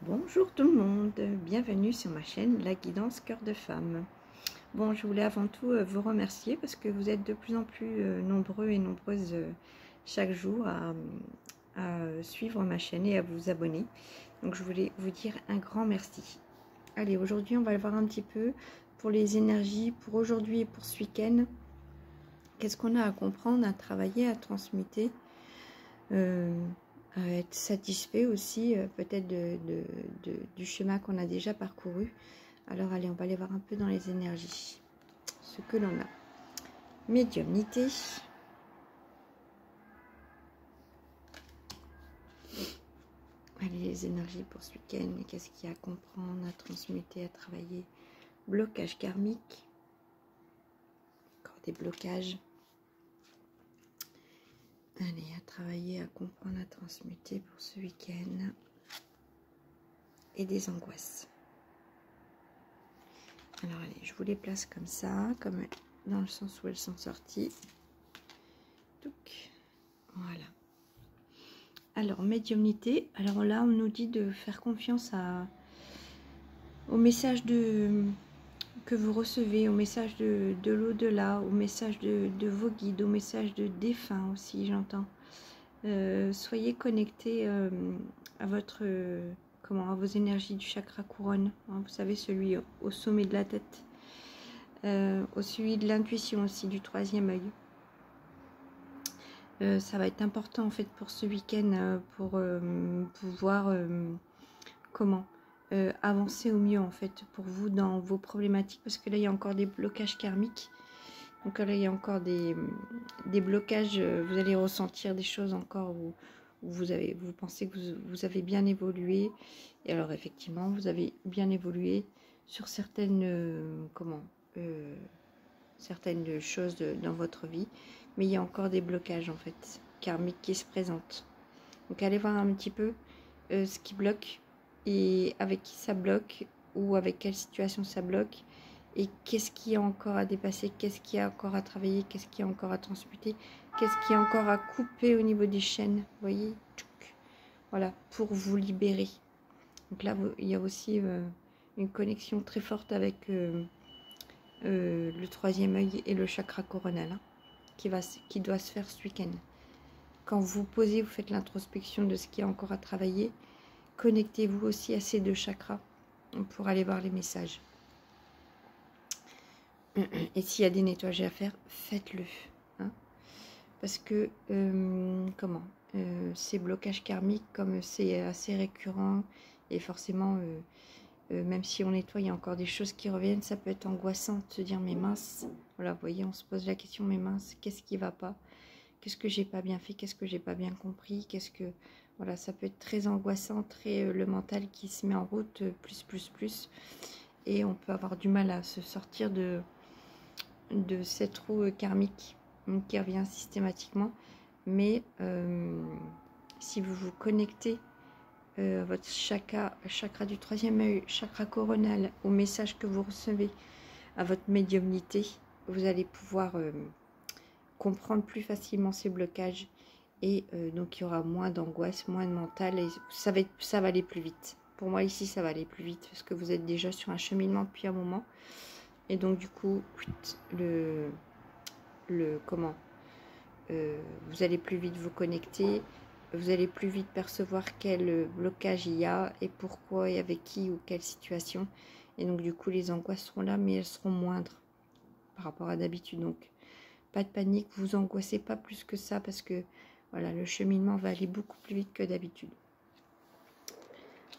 Bonjour tout le monde, bienvenue sur ma chaîne La Guidance Cœur de Femme. Bon, je voulais avant tout vous remercier parce que vous êtes de plus en plus nombreux et nombreuses chaque jour à suivre ma chaîne et à vous abonner. Donc je voulais vous dire un grand merci. Allez, aujourd'hui on va voir un petit peu pour les énergies, pour aujourd'hui et pour ce week-end. Qu'est-ce qu'on a à comprendre, à travailler, à transmuter à être satisfait aussi peut-être du chemin qu'on a déjà parcouru. Alors allez, on va aller voir un peu dans les énergies ce que l'on a. Médiumnité, allez, les énergies pour ce week-end, qu'est-ce qu'il y a à comprendre, à transmuter, à travailler. Blocage karmique, encore des blocages. Allez, à travailler, à comprendre, à transmuter pour ce week-end. Et des angoisses. Alors allez, je vous les place comme ça, comme dans le sens où elles sont sorties. Donc, voilà. Alors, médiumnité. Alors là, on nous dit de faire confiance au message que vous recevez, au message de l'au-delà, au message de vos guides, au message de défunts aussi, j'entends. Soyez connectés à votre... à vos énergies du chakra couronne, hein, vous savez, celui au sommet de la tête, au celui de l'intuition aussi, du troisième œil. Ça va être important en fait pour ce week-end pour pouvoir avancer au mieux en fait pour vous dans vos problématiques, parce que là il y a encore des blocages karmiques. Donc là il y a encore des blocages, vous allez ressentir des choses encore où vous pensez que vous avez bien évolué. Et alors effectivement vous avez bien évolué sur certaines certaines choses dans votre vie, mais il y a encore des blocages en fait karmiques qui se présentent. Donc allez voir un petit peu ce qui bloque et avec qui ça bloque ou avec quelle situation ça bloque et qu'est-ce qu'il y a encore à dépasser, qu'est-ce qu'il y a encore à travailler, qu'est-ce qu'il y a encore à transmuter, qu'est-ce qu'il y a encore à couper au niveau des chaînes, vous voyez, voilà, pour vous libérer. Donc là il y a aussi une connexion très forte avec le troisième œil et le chakra coronal, hein, qui doit se faire ce week-end. Quand vous posez, vous faites l'introspection de ce qu'il y a encore à travailler, connectez-vous aussi à ces deux chakras pour aller voir les messages. Et s'il y a des nettoyages à faire, faites-le, hein, parce que ces blocages karmiques, comme c'est assez récurrent et forcément même si on nettoie, il y a encore des choses qui reviennent, ça peut être angoissant de se dire mais mince, voilà, vous voyez, on se pose la question mais mince, qu'est-ce qui va pas, qu'est-ce que j'ai pas bien fait, qu'est-ce que j'ai pas bien compris, qu'est-ce que, voilà, ça peut être très angoissant, très le mental qui se met en route, plus, et on peut avoir du mal à se sortir de cette roue karmique qui revient systématiquement. Mais si vous vous connectez votre chakra du troisième œil, chakra coronal, au message que vous recevez, à votre médiumnité, vous allez pouvoir comprendre plus facilement ces blocages et donc il y aura moins d'angoisse, moins de mental et ça va aller plus vite. Pour moi ici ça va aller plus vite parce que vous êtes déjà sur un cheminement depuis un moment et donc du coup vous allez plus vite vous connecter. Vous allez plus vite percevoir quel blocage il y a et pourquoi et avec qui ou quelle situation. Et donc du coup les angoisses seront là mais elles seront moindres par rapport à d'habitude. Donc pas de panique, vous angoissez pas plus que ça parce que voilà, le cheminement va aller beaucoup plus vite que d'habitude.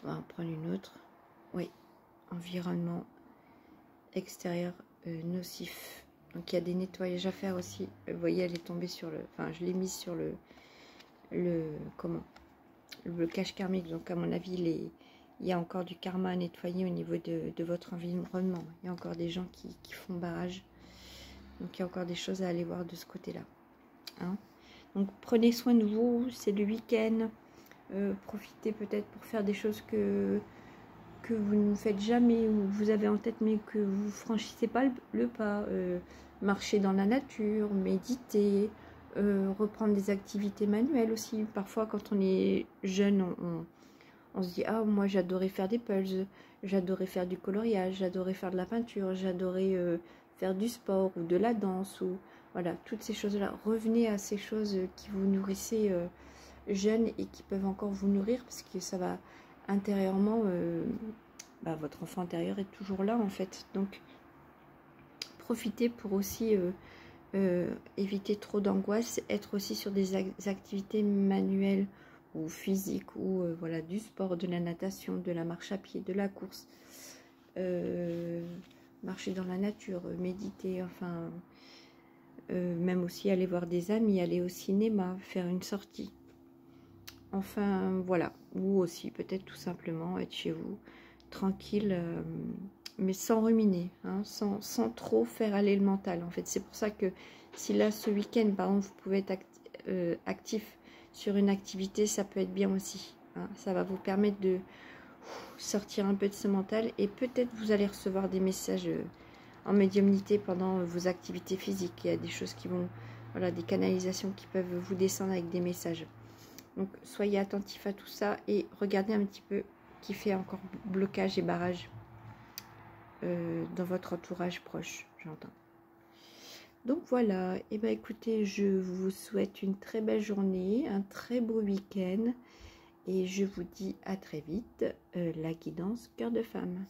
On va en prendre une autre. Oui, environnement extérieur nocif. Donc il y a des nettoyages à faire aussi. Vous voyez, elle est tombée sur le... Enfin, je l'ai mise sur le blocage karmique. Donc à mon avis il y a encore du karma à nettoyer au niveau de votre environnement. Il y a encore des gens qui font barrage, donc il y a encore des choses à aller voir de ce côté là, hein. Donc prenez soin de vous, c'est le week-end, profitez peut-être pour faire des choses que vous ne faites jamais ou vous avez en tête mais que vous franchissez pas le pas, marcher dans la nature, méditer, reprendre des activités manuelles aussi. Parfois quand on est jeune on se dit, ah, moi j'adorais faire des puzzles, j'adorais faire du coloriage, j'adorais faire de la peinture, j'adorais faire du sport ou de la danse, ou voilà, toutes ces choses-là. Revenez à ces choses qui vous nourrissaient jeunes et qui peuvent encore vous nourrir, parce que ça va intérieurement, votre enfant intérieur est toujours là en fait. Donc, profitez pour aussi éviter trop d'angoisse, être aussi sur des activités manuelles ou physiques, ou voilà, du sport, de la natation, de la marche à pied, de la course, marcher dans la nature, méditer, enfin, même aussi aller voir des amis, aller au cinéma, faire une sortie. Enfin, voilà. Ou aussi, peut-être tout simplement être chez vous, tranquille, mais sans ruminer, hein, sans trop faire aller le mental. En fait, c'est pour ça que si là, ce week-end, par exemple, vous pouvez être actif sur une activité, ça peut être bien aussi. Hein. Ça va vous permettre de sortir un peu de ce mental, et peut-être vous allez recevoir des messages en médiumnité pendant vos activités physiques. Il y a des choses qui vont, voilà, des canalisations qui peuvent vous descendre avec des messages. Donc, soyez attentifs à tout ça et regardez un petit peu qui fait encore blocage et barrage dans votre entourage proche, j'entends. Donc voilà, et ben écoutez, je vous souhaite une très belle journée, un très beau week-end, et je vous dis à très vite, la guidance cœur de femme.